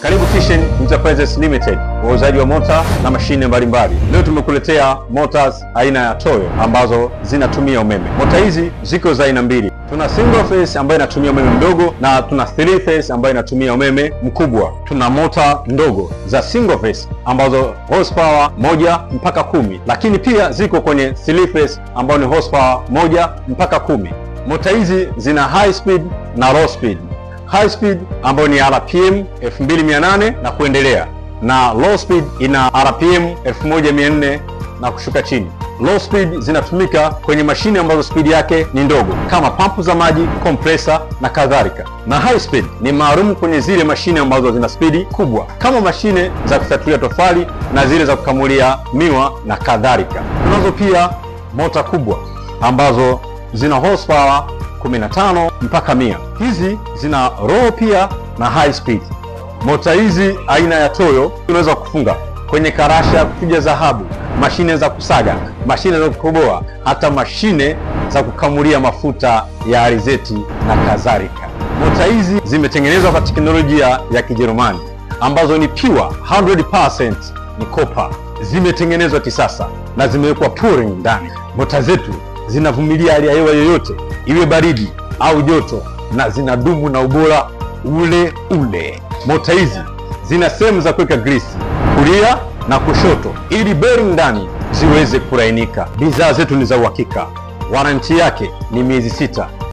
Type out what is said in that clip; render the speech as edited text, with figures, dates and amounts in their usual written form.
Karibu Kishen Enterprises Limited, wauzaji wa mota na mashine mbalimbali. Leo tumekuletea motors aina ya Toyo ambazo zinatumia umeme. Mota hizi ziko za aina mbili. Tuna single phase ambayo inatumia umeme mdogo na tuna three phase ambayo inatumia umeme mkubwa. Tuna mota ndogo za single phase ambazo horsepower 1 mpaka 10, lakini pia ziko kwenye three phase ambayo ni horsepower 1 mpaka 10. Mota hizi zina high speed na low speed. High speed ambayo ni RPM 2800 na kuendelea, na low speed ina RPM 1400 na kushuka chini. Low speed zinatumika kwenye mashine ambazo speed yake ni ndogo kama pampu za maji, compressor na kadhalika. Na high speed ni maalum kwenye zile mashine ambazo zina speed kubwa kama mashine za kufyatulia tofali na zile za kukamulia miwa na kadhalika. Tunazo pia mota kubwa ambazo zina horsepower 15 mpaka 100. Hizi zina low pia na high speed. Mota hizi aina ya Toyo unaweza kufunga kwenye karasha, kupiga dhahabu, mashine za kusaga, mashine za kukoboa, hata mashine za kukamulia mafuta ya alizeti na kadhalika. Mota hizi zimetengenezwa kwa teknolojia ya Kijerumani ambazo ni pure 100% ni copper. Zimetengenezwa kisasa na zimewekwa pouring ndani. Mota zetu zinavumilia hali ya hewa yoyote, iwe baridi au joto, na zinadumu na ubora ule ule. Mota hizi zina sehemu za kuweka grisi kulia na kushoto ili bearing ndani ziweze kulainika. Bidhaa zetu ni za uhakika. Warranty yake ni miezi 6.